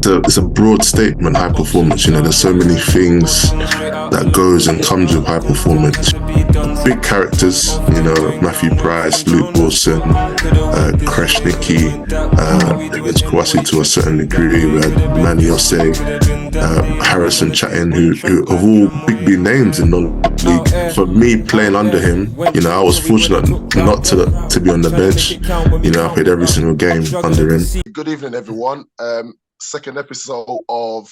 it's a broad statement, high performance. There's so many things that goes and comes with high performance. Big characters, Matthew Price, Luke Wilson, Kreshnicki, Evans Kwasi to a certain degree, Manny Osei, Harrison Chattin, who have all big names in non-league. For me, playing under him, I was fortunate not to be on the bench. I played every single game under him. Good evening, everyone. Second episode of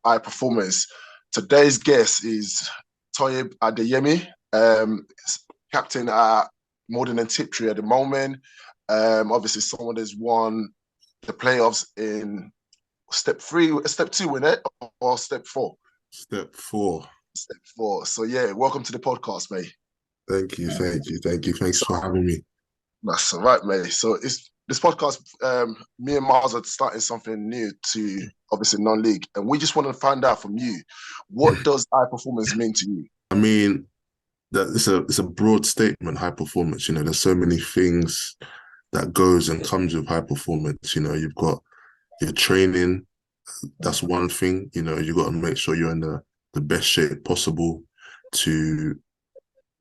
High Performance. Today's guest is Toib Adeyemi, captain at Morden and Tiptree at the moment. Obviously, someone that's won the playoffs in step 2, in it, or step 4? Step 4. Step 4. So yeah, welcome to the podcast, mate. Thank you. Thanks for having me. That's all right, mate. So this podcast, me and Miles are starting something new to obviously non-league, and we just want to find out from you, what does high performance mean to you? I mean, that it's a broad statement, high performance. There's so many things that goes and comes with high performance. You've got your training, that's one thing. You've got to make sure you're in the best shape possible to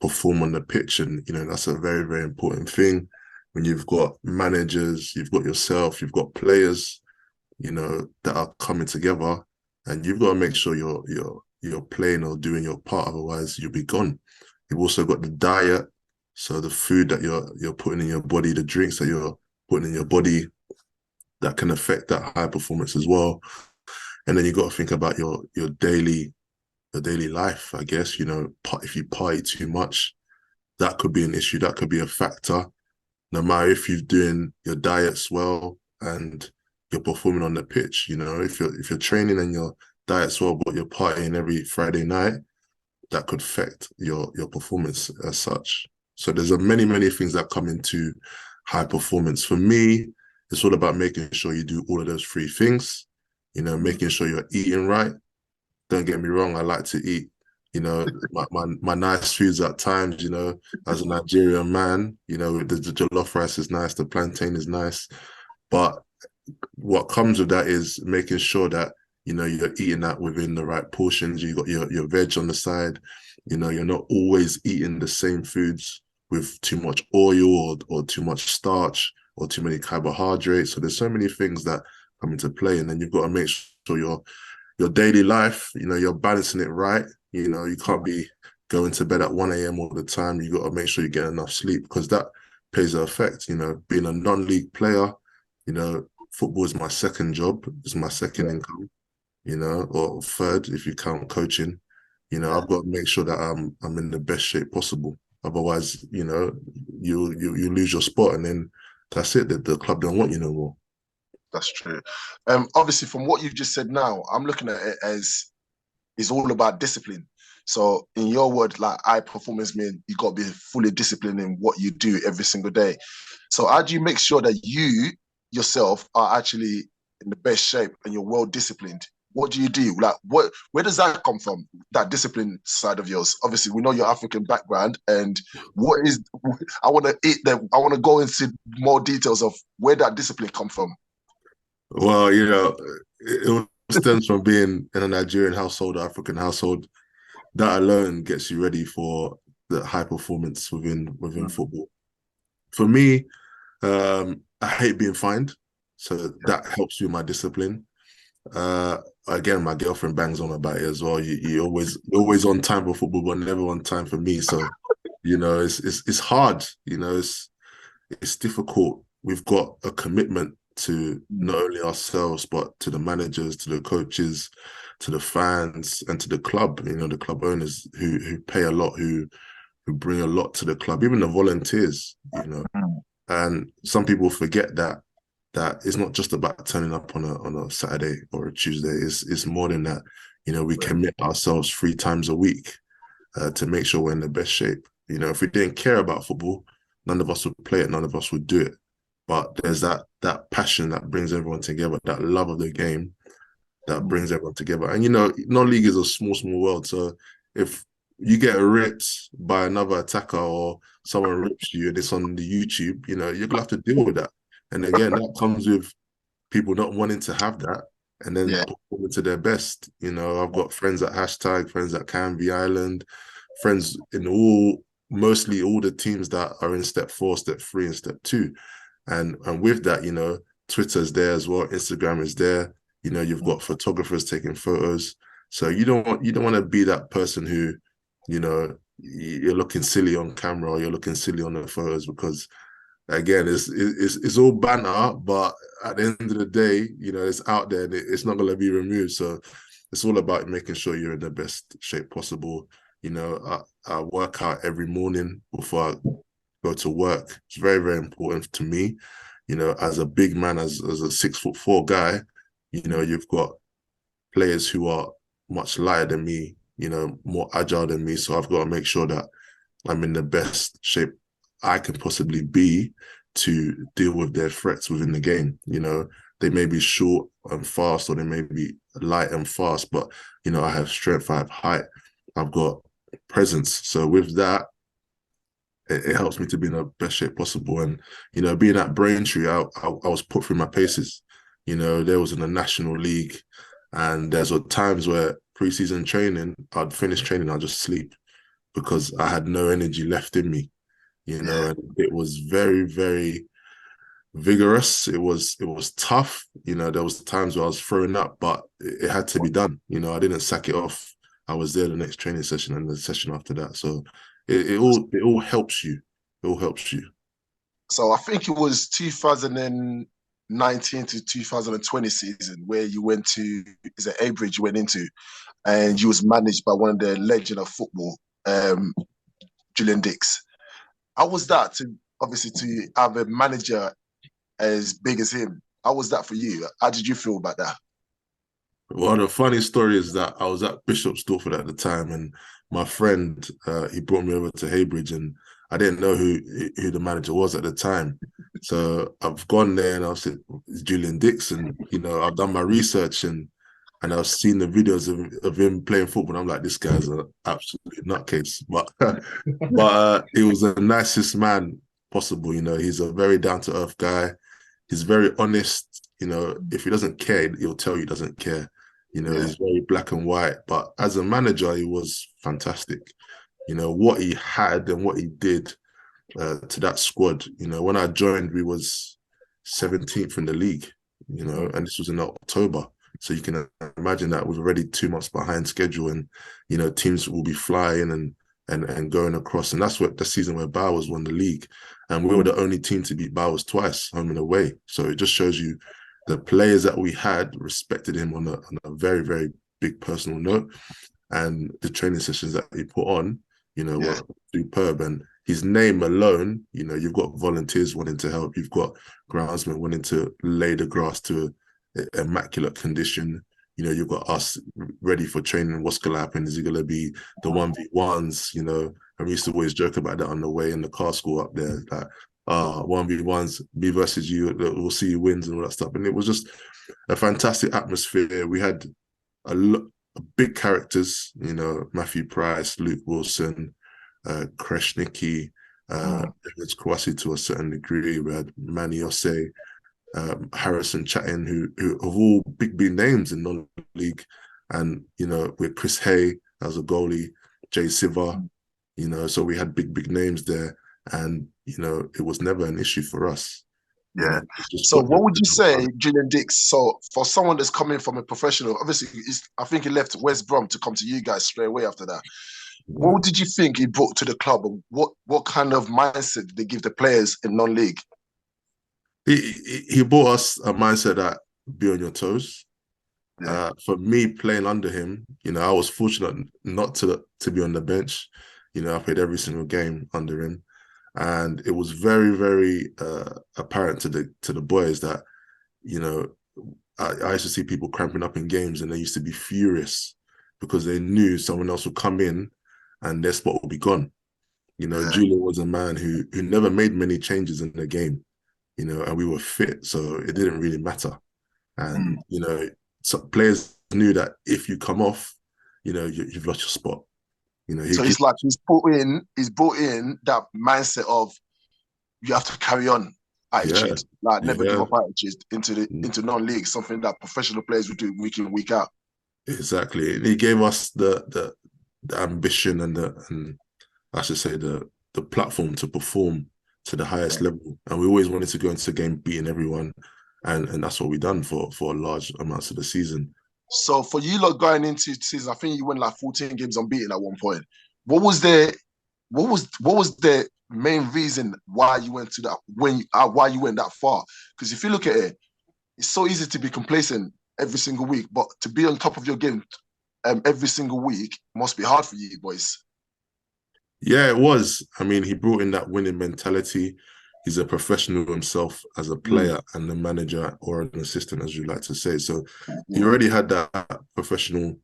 perform on the pitch, and that's a very, very important thing. When you've got managers, you've got yourself, you've got players, that are coming together, and you've got to make sure you're playing or doing your part. Otherwise, you'll be gone. You've also got the diet, so the food that you're putting in your body, the drinks that you're putting in your body, that can affect that high performance as well. And then you got to think about your daily life. I guess if you party too much, that could be an issue. That could be a factor. No matter if you're doing your diets well and you're performing on the pitch, if you're training and your diet's well, but you're partying every Friday night, that could affect your performance as such. So there's many things that come into high performance. For me, it's all about making sure you do all of those 3 things. Making sure you're eating right. Don't get me wrong, I like to eat. My nice foods at times, as a Nigerian man, the jollof rice is nice, the plantain is nice. But what comes with that is making sure that, you're eating that within the right portions. You got your veg on the side. You're not always eating the same foods with too much oil or too much starch or too many carbohydrates. So there's so many things that come into play. And then you've got to make sure your daily life, you're balancing it right. You can't be going to bed at 1 a.m. all the time. You got to make sure you get enough sleep, because that plays an effect. Being a non-league player, football is my second job. It's my second income, or third if you count coaching. I've got to make sure that I'm in the best shape possible. Otherwise, you lose your spot, and then that's it. The club don't want you no more. That's true. Obviously, from what you've just said now, I'm looking at it as it's all about discipline. So in your word, like high performance mean you got to be fully disciplined in what you do every single day. So how do you make sure that you yourself are actually in the best shape and you're well disciplined? What do you do? Like, where does that come from? That discipline side of yours. Obviously, we know your African background, and I want to go into more details of where that discipline come from. Well, it stems from being in a Nigerian household, African household. That alone gets you ready for the high performance within football. For me, I hate being fined, so that helps with my discipline. Again, my girlfriend bangs on about it as well. You always on time for football, but never on time for me. So, it's hard. It's difficult. We've got a commitment to not only ourselves, but to the managers, to the coaches, to the fans, and to the club. The club owners who pay a lot, who bring a lot to the club, even the volunteers. And some people forget that it's not just about turning up on a Saturday or a Tuesday. It's more than that. We commit ourselves 3 times a week to make sure we're in the best shape. If we didn't care about football, none of us would play it, none of us would do it. But there's that passion that brings everyone together, that love of the game that brings everyone together. And non-league is a small world. So if you get ripped by another attacker or someone rips you and it's on the YouTube, you're gonna have to deal with that. And again, that comes with people not wanting to have that and then Yeah. performing to their best. You know, I've got friends at hashtag, friends at Canvey Island, friends in mostly all the teams that are in step 4, step 3, and step 2. And with that, you know, Twitter's there as well, Instagram is there. You know, you've got photographers taking photos. So you don't want to be that person who, you know, you're looking silly on camera or you're looking silly on the photos, because again, it's all banter, but at the end of the day, you know, it's out there and it's not going to be removed. So it's all about making sure you're in the best shape possible. You know, I work out every morning before I go to work. It's very, very important to me. You know, as a big man, as a 6'4" guy, you know, you've got players who are much lighter than me, you know, more agile than me. So I've got to make sure that I'm in the best shape I can possibly be to deal with their threats within the game. You know, they may be short and fast, or they may be light and fast, but you know, I have strength, I have height, I've got presence. So with that, it helps me to be in the best shape possible. And you know, being at Braintree, I was put through my paces. You know, there was in the National League, and there's times where preseason training, I'd finish training, I'd just sleep because I had no energy left in me. You know, and it was very, very vigorous. It was tough. You know, there was times where I was throwing up, but it had to be done. You know, I didn't sack it off. I was there the next training session and the session after that. So it all helps you. It all helps you. So I think it was 2019 to 2020 season where you went to, is it Abridge you went into, and you was managed by one of the legend of football, Julian Dicks. How was that to obviously to have a manager as big as him? How was that for you? How did you feel about that? Well, the funny story is that I was at Bishop Stortford at the time, and my friend he brought me over to Haybridge, and I didn't know who the manager was at the time. So I've gone there and I've said it's Julian Dicks, and you know I've done my research and I've seen the videos of him playing football. And I'm like, this guy's an absolute nutcase, but he was the nicest man possible. You know, he's a very down to earth guy. He's very honest. You know, if he doesn't care, he'll tell you he doesn't care. You know, Yeah, he's very black and white. But as a manager, he was fantastic. You know, what he had and what he did to that squad. You know, when I joined, we was 17th in the league, you know, and this was in October. So you can imagine that we're already 2 months behind schedule, and you know, teams will be flying and going across. And that's what the season where Bowers won the league. And we were the only team to beat Bowers twice, home and away. So it just shows you the players that we had respected him on a very, very big personal note. And the training sessions that he put on, you know, yeah, were superb. And his name alone, you know, you've got volunteers wanting to help, you've got groundsmen wanting to lay the grass to immaculate condition. You know, you've got us ready for training. What's going to happen? Is it going to be the 1v1s? You know, and we used to always joke about that on the way in the car school up there. Like, 1v1s, me versus you, we'll see who wins and all that stuff. And it was just a fantastic atmosphere. We had a lot big characters, you know, Matthew Price, Luke Wilson, Kreshnicki, Evans Kwasi to a certain degree. We had Manny Osei, Harrison Chatting, who of all big names in non-league, and you know with Chris Hay as a goalie, Jay Siva, you know, so we had big names there, and you know it was never an issue for us. You yeah. know, just So got what would you say, the Julian Dicks? So for someone that's coming from a professional, obviously, I think he left West Brom to come to you guys straight away after that. yeah. What did you think he brought to the club, and what kind of mindset did they give the players in non-league? He brought us a mindset that be on your toes. Yeah, For me, playing under him, you know, I was fortunate not to be on the bench. You know, I played every single game under him, and it was very, very apparent to the boys that, you know, I used to see people cramping up in games, and they used to be furious because they knew someone else would come in, and their spot would be gone. You know, yeah, Julian was a man who never made many changes in the game. You know, and we were fit, so it didn't really matter. And you know, so players knew that if you come off, you know, you've lost your spot. You know, he So could, it's like he's brought in that mindset of you have to carry on. Yeah, attitude, like never give yeah, up attitude into non-league, something that professional players would do week in, week out. exactly. And he gave us the ambition and I should say the platform to perform to the highest Yeah. level. And we always wanted to go into the game beating everyone. And that's what we done for a large amounts of the season. So for you lot going into the season, I think you went like 14 games unbeaten at one point. What was the what was the main reason why you went to that why you went that far? Because if you look at it, it's so easy to be complacent every single week, but to be on top of your game every single week must be hard for you boys. Yeah, it was. I mean, he brought in that winning mentality. He's a professional himself as a Mm. player and a manager or an assistant, as you like to say. So he Yeah. already had that professional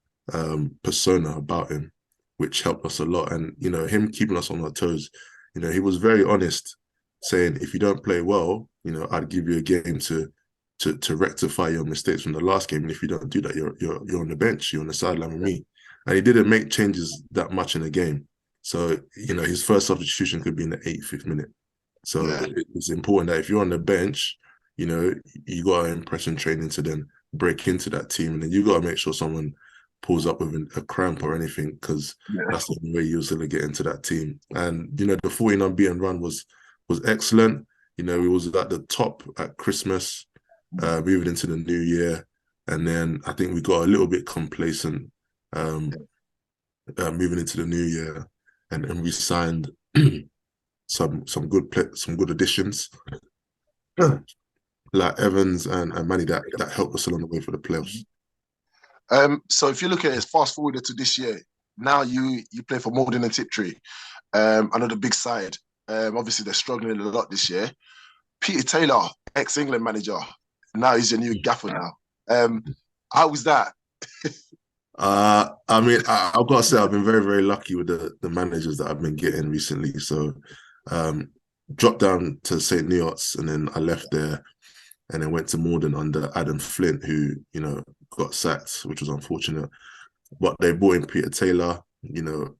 persona about him, which helped us a lot. And, him keeping us on our toes, he was very honest, saying, if you don't play well, I'd give you a game to rectify your mistakes from the last game. And if you don't do that, you're on the bench, you're on the sideline with me. And he didn't make changes that much in the game. So, his first substitution could be in the 85th minute. So Yeah. it's important that if you're on the bench, you got impression training to then break into that team. And then you got to make sure someone pulls up with a cramp or anything, because Yeah. that's the only way you're going to get into that team. And, the 14 unbeaten run was excellent. We was at the top at Christmas, moving into the new year. And then I think we got a little bit complacent moving into the new year, and we signed some good additions like Evans and Manny that helped us along the way for the playoffs. So if you look at it, fast forward to this year, now you play for Malden and Tiptree, another big side. Obviously they're struggling a lot this year. Peter Taylor, ex-England manager, now he's your new gaffer now. How was that? I mean, I've got to say I've been very, very lucky with the managers that I've been getting recently. So, dropped down to St. Neots, and then I left there, and then went to Morden under Adam Flint, who got sacked, which was unfortunate. But they brought in Peter Taylor,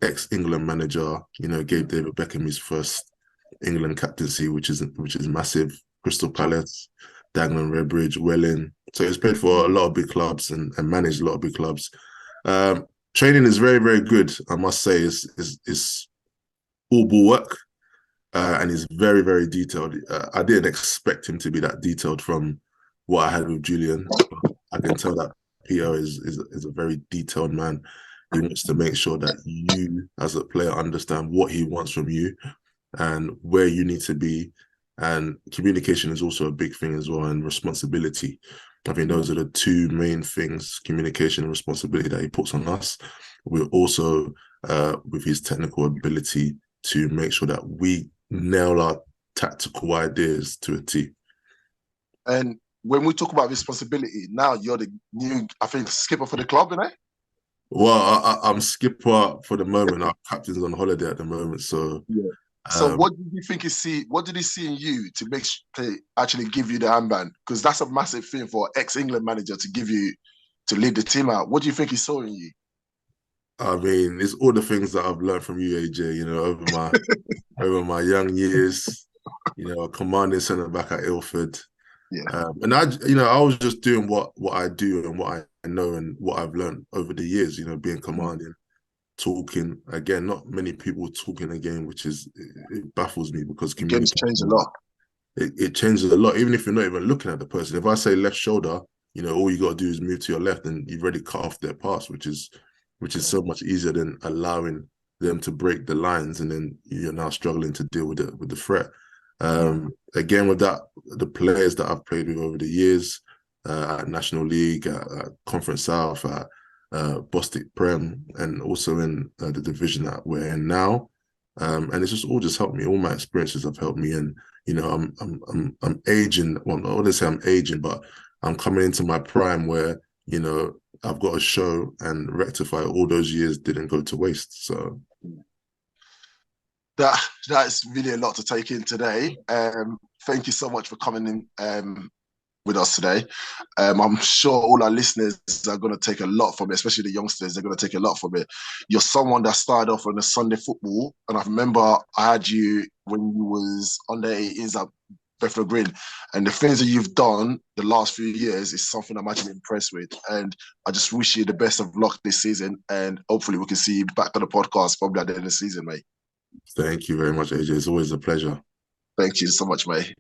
ex-England manager. Gave David Beckham his first England captaincy, which is massive. Crystal Palace, Dagenham, Redbridge, Welling. So he's played for a lot of big clubs and managed a lot of big clubs. Training is very, very good. I must say, it's all ball work, and he's very, very detailed. I didn't expect him to be that detailed from what I had with Julian. I can tell that Peter is a very detailed man. He wants to make sure that you, as a player, understand what he wants from you and where you need to be. And communication is also a big thing as well, and responsibility. I think those are the two main things: communication and responsibility that he puts on us. We're also, with his technical ability, to make sure that we nail our tactical ideas to a T. And when we talk about responsibility, now you're the new, I think, skipper for the club, innit? Well, I'm skipper for the moment. Our captain's on holiday at the moment, so Yeah. So um, what did you think he see? What did he see in you to actually give you the armband? Because that's a massive thing for ex-England manager to give you to lead the team out. What do you think he saw in you? I mean, it's all the things that I've learned from you, AJ. Over my young years. A commanding centre back at Ilford. Yeah. And I was just doing what I do and what I know and what I've learned over the years. Being commanding, talking. Again, not many people talk in a game, which it baffles me, because The game's communication changed a lot. it changes a lot. Even if you're not even looking at the person. If I say left shoulder, all you got to do is move to your left, and you've already cut off their pass, which is so much easier than allowing them to break the lines, and then you're now struggling to deal with the threat. Again, with that, the players that I've played with over the years, at National League, at Conference South, at Bostik Prem, and also in the division that we're in now. And it's just all just helped me. All my experiences have helped me, and I'm aging. Well, I wouldn't say I'm aging, but I'm coming into my prime where I've got to show and rectify all those years didn't go to waste. So That's really a lot to take in today. Thank you so much for coming in with us today. I'm sure all our listeners are going to take a lot from it, especially the youngsters. They're going to take a lot from it. You're someone that started off on the Sunday football, and I remember I had you when you was under 18s at Bethnal Green. And the things that you've done the last few years is something I'm actually impressed with. And I just wish you the best of luck this season. And hopefully we can see you back on the podcast probably at the end of the season, mate. Thank you very much, AJ. It's always a pleasure. Thank you so much, mate.